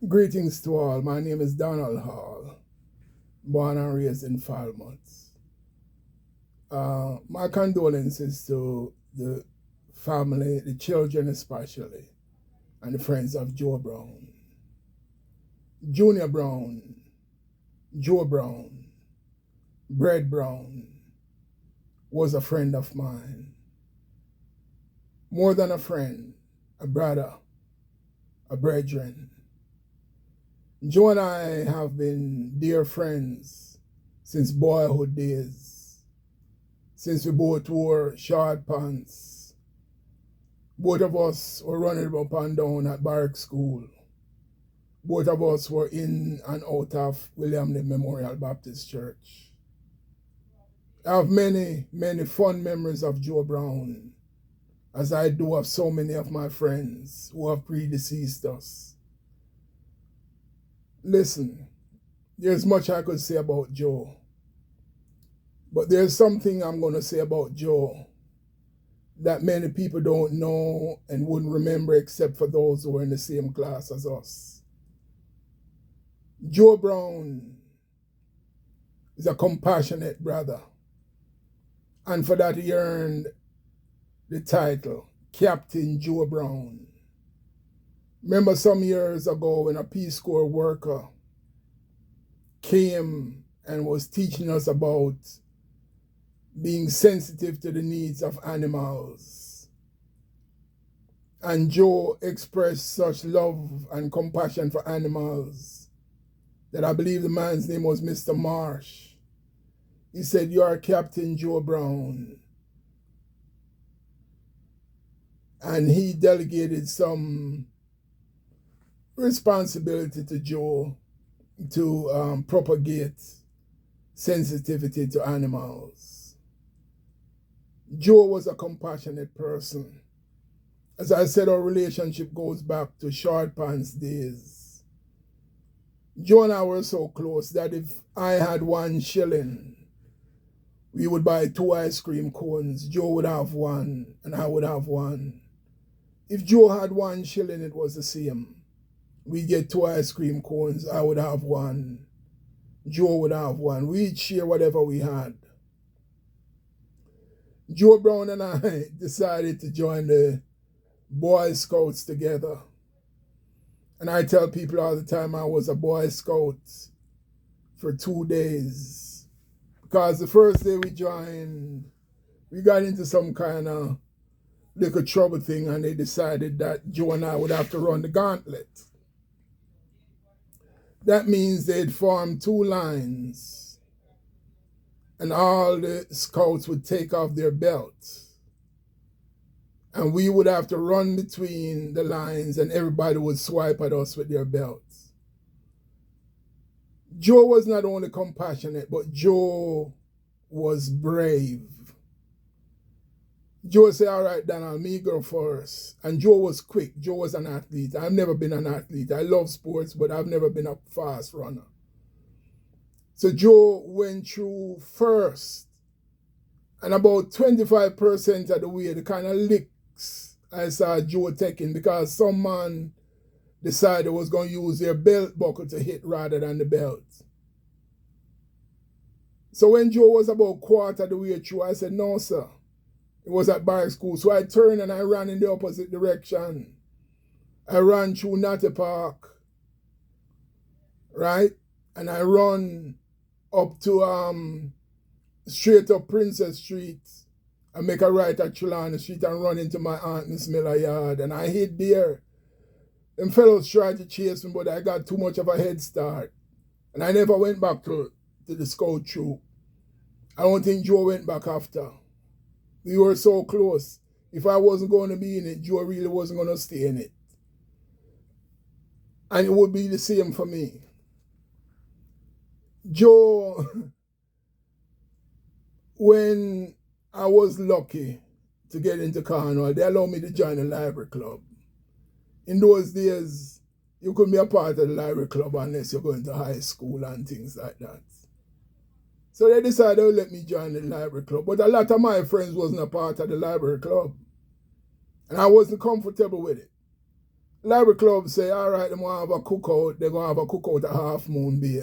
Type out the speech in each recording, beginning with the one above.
Greetings to all. My name is Donald Hall, born and raised in Falmouth. My condolences to the family, the children especially, and the friends of Joe Brown. Junior Brown, Joe Brown, Brett Brown was a friend of mine. More than a friend, a brother, a brethren. Joe and I have been dear friends since boyhood days, since we both wore short pants. Both of us were running up and down at Barrack School. Both of us were in and out of William Lee Memorial Baptist Church. I have many, many fond memories of Joe Brown, as I do of so many of my friends who have predeceased us. Listen, there's much I could say about Joe, but there's something I'm going to say about Joe that many people don't know and wouldn't remember except for those who are in the same class as us. Joe Brown is a compassionate brother, and for that he earned the title Captain Joe Brown. Remember some years ago when a Peace Corps worker came and was teaching us about being sensitive to the needs of animals. And Joe expressed such love and compassion for animals that I believe the man's name was Mr. Marsh. He said, "You are Captain Joe Brown." And he delegated some responsibility to Joe to propagate sensitivity to animals. Joe was a compassionate person. As I said, our relationship goes back to short pants days. Joe and I were so close that if I had 1 shilling, we would buy 2 ice cream cones. Joe would have 1 and I would have 1. If Joe had 1 shilling, it was the same. We get 2 ice cream cones, I would have 1. Joe would have 1. We'd share whatever we had. Joe Brown and I decided to join the Boy Scouts together. And I tell people all the time I was a Boy Scout for 2 days. Because the first day we joined, we got into some kind of little trouble thing, and they decided that Joe and I would have to run the gauntlet. That means they'd form 2 lines, and all the scouts would take off their belts. And we would have to run between the lines, and everybody would swipe at us with their belts. Joe was not only compassionate, but Joe was brave. Joe said, "All right, Donald, me go first." And Joe was quick. Joe was an athlete. I've never been an athlete. I love sports, but I've never been a fast runner. So Joe went through first. And about 25% of the way, the kind of licks I saw Joe taking, because some man decided was going to use their belt buckle to hit rather than the belt. So when Joe was about quarter of the way through, I said, "No, sir." It was at Barrack School. So I turned and I ran in the opposite direction. I ran through Natte Park, right? And I run up to straight up Princess Street and make a right at Trelawney Street and run into my Aunt Miss Miller yard. And I hid there. Them fellows tried to chase me, but I got too much of a head start. And I never went back to the scout troop. I don't think Joe went back after. We were so close. If I wasn't going to be in it, Joe really wasn't going to stay in it. And it would be the same for me. Joe, when I was lucky to get into Cornwall, they allowed me to join the library club. In those days, you couldn't be a part of the library club unless you're going to high school and things like that. So they decided to let me join the library club. But a lot of my friends wasn't a part of the library club. And I wasn't comfortable with it. Library Club say, all right, they want to have a cookout. They're going to have a cookout at Half Moon Bay.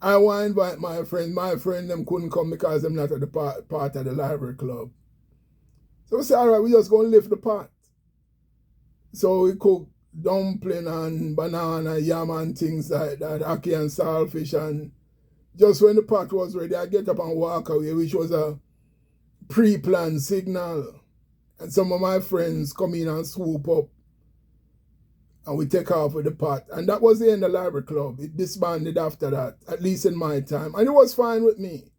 I want to invite my friend. My friend, them couldn't come because I'm not at the part of the Library Club. So we say, all right, we just going to lift the pot. So we cook dumpling and banana, yam and things like that, ackee and saltfish. And just when the pot was ready, I get up and walk away, which was a pre-planned signal. And some of my friends come in and swoop up. And we take off with the pot. And that was the end of Library Club. It disbanded after that, at least in my time. And it was fine with me.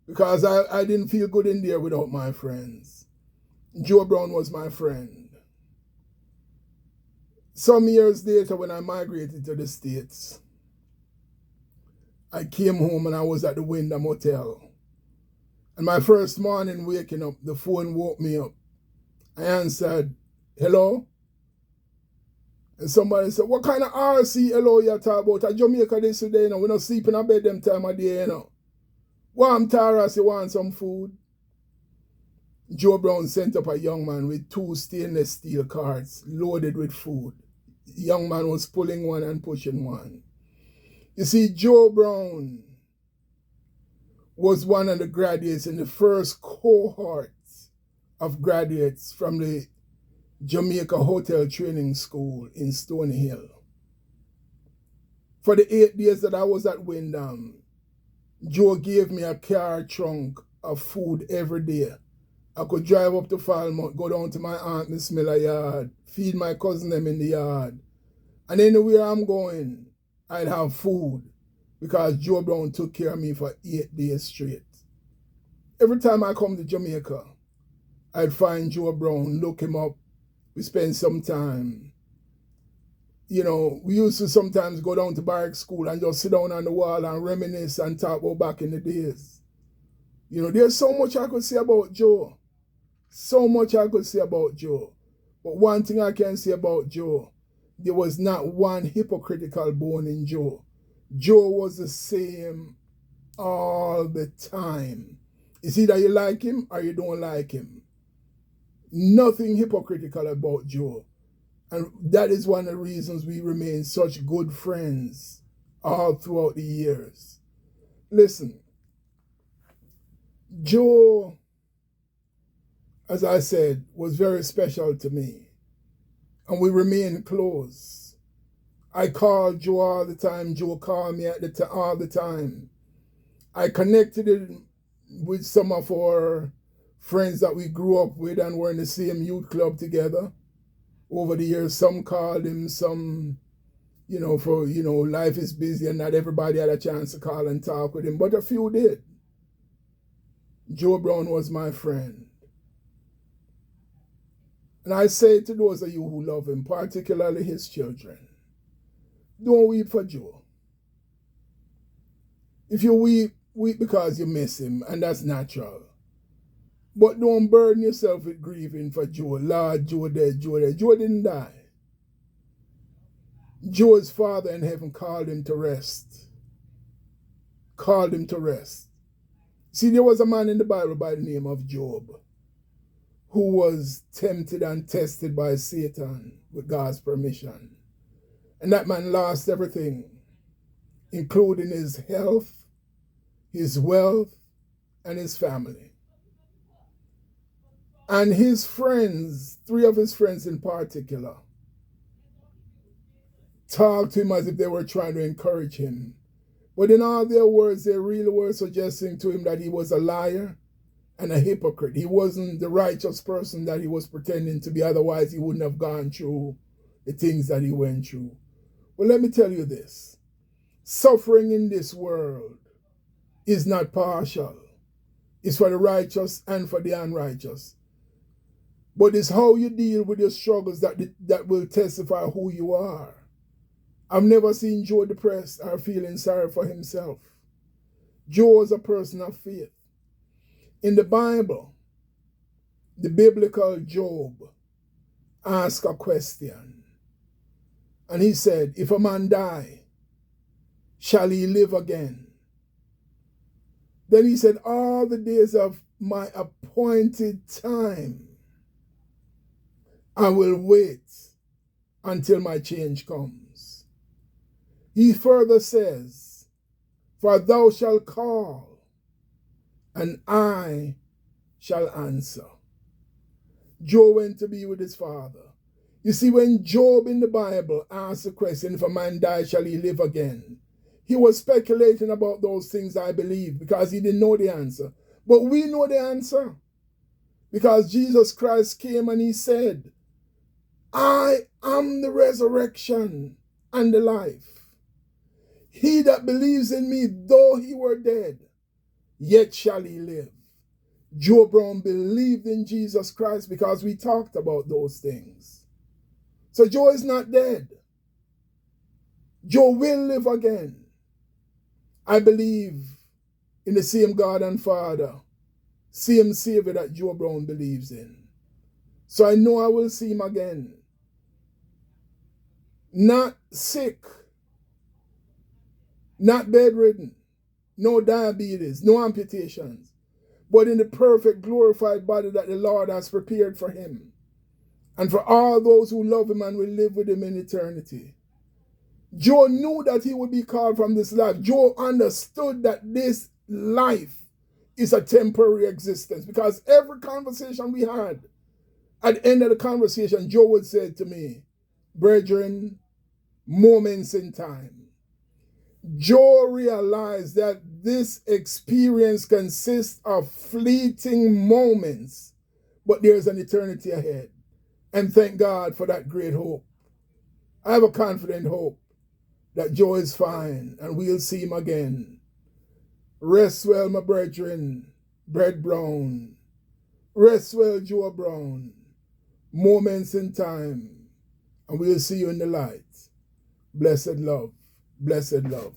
Because I didn't feel good in there without my friends. Joe Brown was my friend. Some years later, when I migrated to the States, I came home and I was at the Wyndham Hotel. And my first morning waking up, the phone woke me up. I answered, hello? And somebody said, what kind of RC hello you talk about? At Jamaica this today, you know, we don't sleep in a bed them time of day, you know. Warm Taras, you want some food? Joe Brown sent up a young man with 2 stainless steel carts loaded with food. The young man was pulling one and pushing one. You see, Joe Brown was one of the graduates in the first cohort of graduates from the Jamaica Hotel Training School in Stony Hill. For the 8 days that I was at Wyndham, Joe gave me a car trunk of food every day. I could drive up to Falmouth, go down to my Aunt Miss Miller yard, feed my cousin them in the yard. And anywhere I'm going, I'd have food because Joe Brown took care of me for 8 days straight. Every time I come to Jamaica, I'd find Joe Brown, look him up. We spend some time. You know, we used to sometimes go down to Barrack School and just sit down on the wall and reminisce and talk about back in the days. You know, there's so much I could say about Joe. So much I could say about Joe. But one thing I can say about Joe, there was not one hypocritical bone in Joe. Joe was the same all the time. It's either you like him or you don't like him. Nothing hypocritical about Joe. And that is one of the reasons we remain such good friends all throughout the years. Listen, Joe, as I said, was very special to me. And we remain close. I called Joe all the time. Joe called me all the time. I connected with some of our friends that we grew up with and were in the same youth club together. Over the years, some called him, some, life is busy and not everybody had a chance to call and talk with him, but a few did. Joe Brown was my friend. And I say to those of you who love him, particularly his children, don't weep for Joe. If you weep, weep because you miss him, and that's natural. But don't burden yourself with grieving for Joe. Lord, Joe dead, Joe dead. Joe didn't die. Joe's Father in heaven called him to rest. Called him to rest. See, there was a man in the Bible by the name of Job who was tempted and tested by Satan with God's permission. And that man lost everything, including his health, his wealth, and his family. And his friends, 3 of his friends in particular, talked to him as if they were trying to encourage him. But in all their words, they really were suggesting to him that he was a liar and a hypocrite. He wasn't the righteous person that he was pretending to be. Otherwise, he wouldn't have gone through the things that he went through. Well, let me tell you this. Suffering in this world is not partial. It's for the righteous and for the unrighteous. But it's how you deal with your struggles that will testify who you are. I've never seen Joe depressed or feeling sorry for himself. Joe was a person of faith. In the Bible, the biblical Job asked a question. And he said, if a man die, shall he live again? Then he said, all the days of my appointed time, I will wait until my change comes. He further says, for thou shalt call, and I shall answer. Job went to be with his father. You see, when Job in the Bible asked the question, if a man dies, shall he live again? He was speculating about those things, I believe, because he didn't know the answer. But we know the answer. Because Jesus Christ came and he said, I am the resurrection and the life. He that believes in me, though he were dead, yet shall he live. Joe Brown believed in Jesus Christ because we talked about those things. So Joe is not dead. Joe will live again. I believe in the same God and Father, same Savior that Joe Brown believes in. So I know I will see him again. Not sick, not bedridden, no diabetes, no amputations, but in the perfect glorified body that the Lord has prepared for him. And for all those who love him and will live with him in eternity. Joe knew that he would be called from this life. Joe understood that this life is a temporary existence, because every conversation we had, at the end of the conversation, Joe would say to me, brethren, moments in time. Joe realized that this experience consists of fleeting moments, but there's an eternity ahead. And thank God for that great hope. I have a confident hope that Joe is fine and we'll see him again. Rest well, my brethren, Brett Brown. Rest well, Joe Brown. Moments in time, and we'll see you in the light. Blessed love. Blessed love.